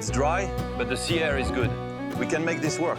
It's dry, but the sea air is good. We can make this work.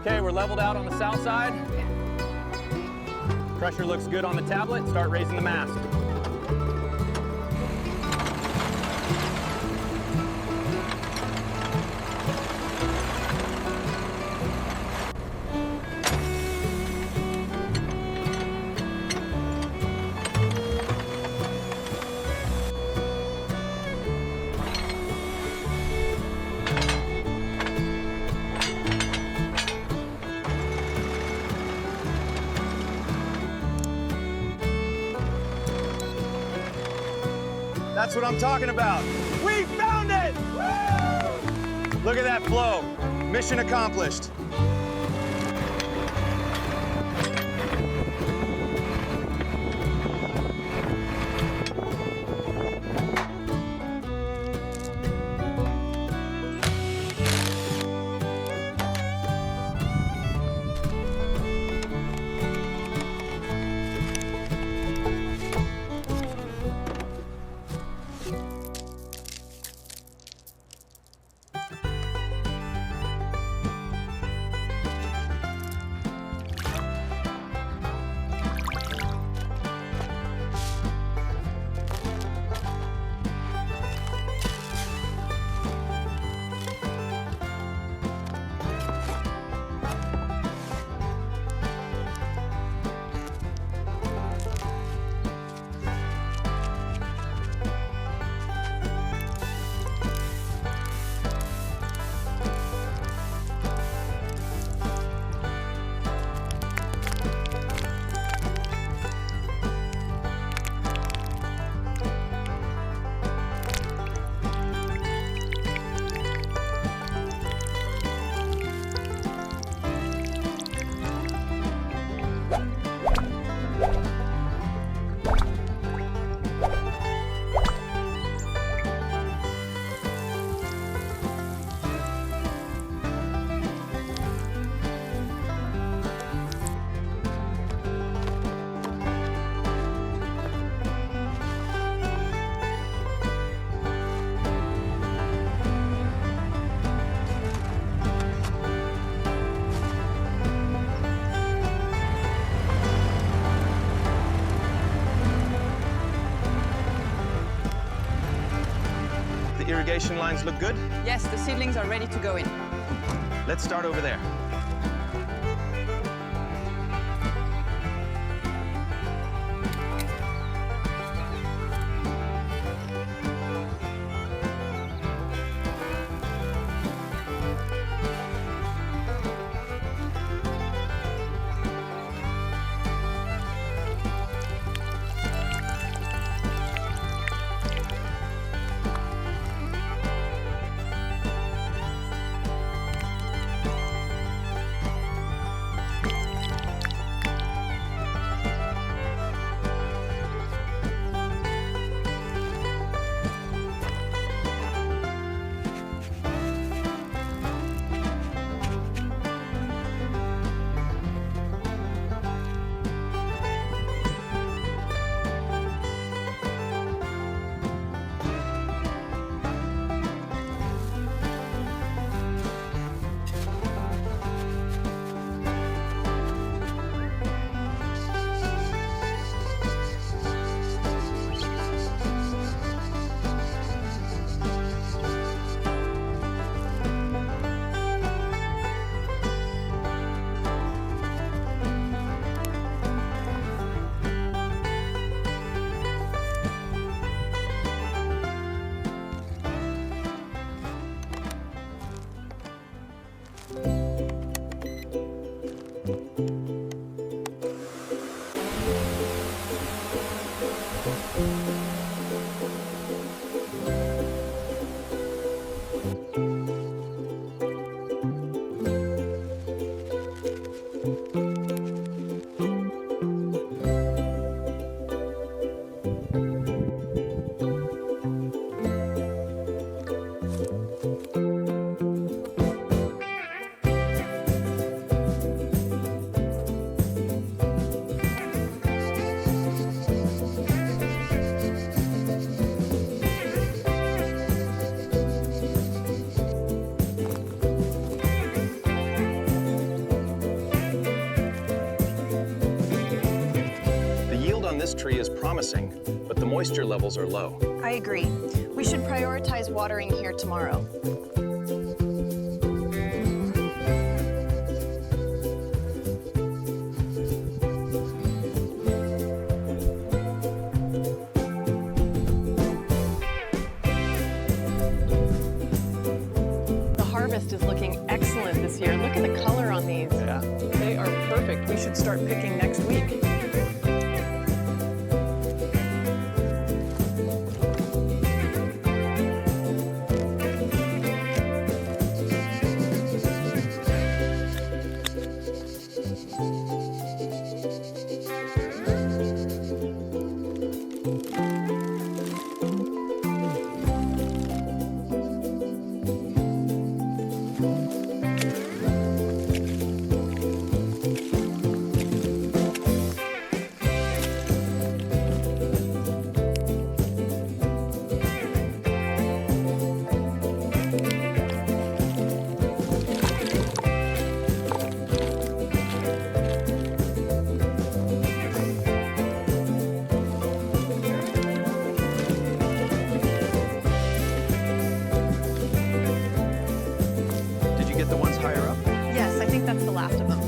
Okay, we're leveled out on the south side. Pressure looks good on the tablet. Start raising the mast. That's what I'm talking about. We found it! Woo! Look at that flow. Mission accomplished. The irrigation lines look good. Yes, the seedlings are ready to go in. Let's start over there. This tree is promising, but the moisture levels are low. I agree. We should prioritize watering here tomorrow. The harvest is looking excellent this year. Look at the color on these. Yeah. They are perfect. We should start picking next week. Did you get the ones higher up? Yes, I think that's the last of them.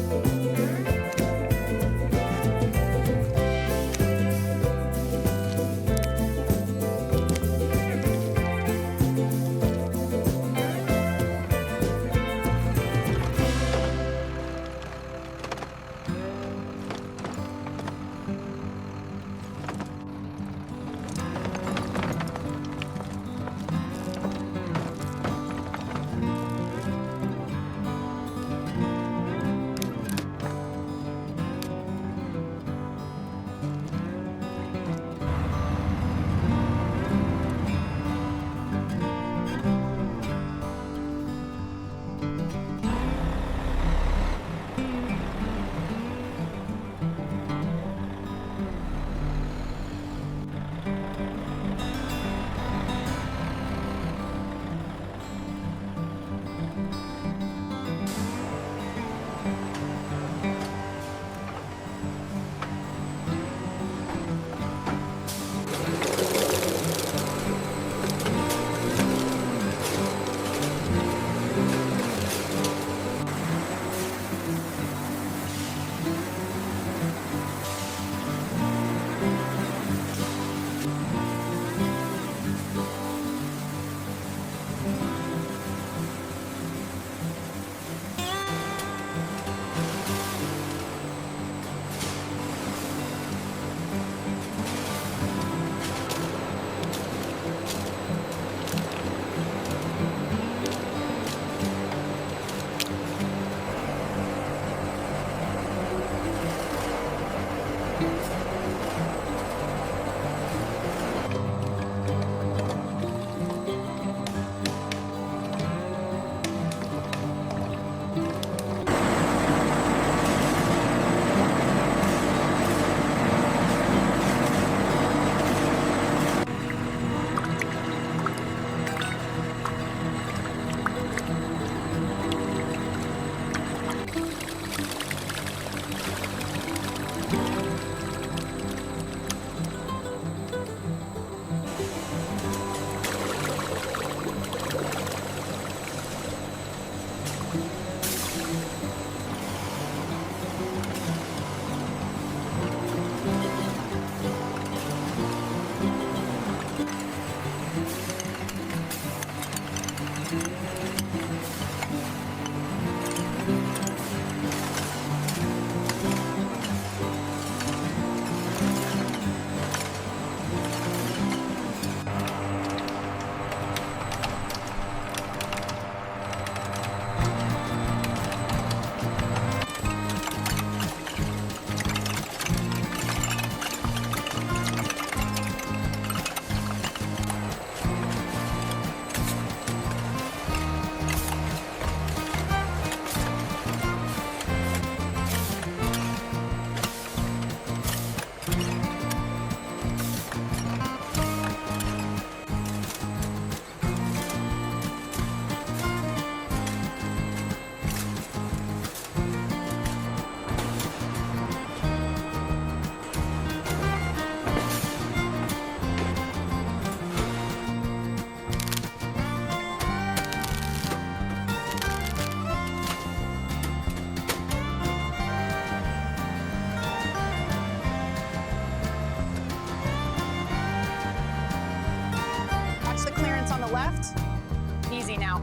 now.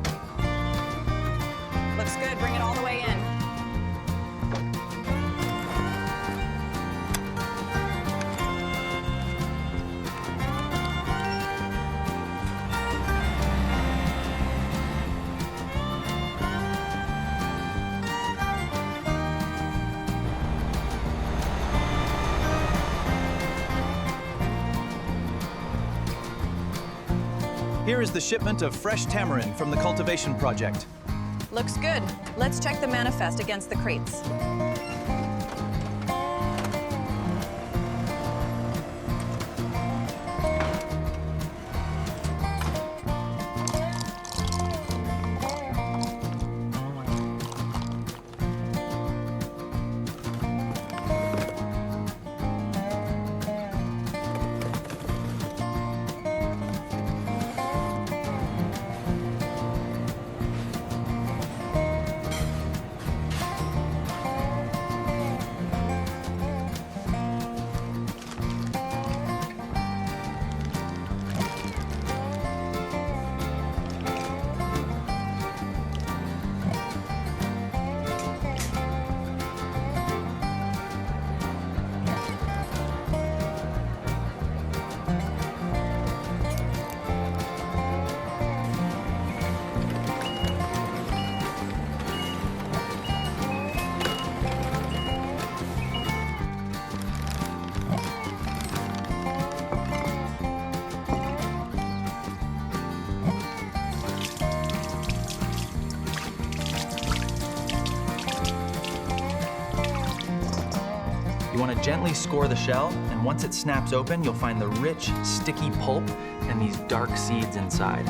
Looks good. Bring it all the way in. Here is the shipment of fresh tamarind from the cultivation project. Looks good. Let's check the manifest against the crates. You want to gently score the shell, and once it snaps open, you'll find the rich, sticky pulp and these dark seeds inside.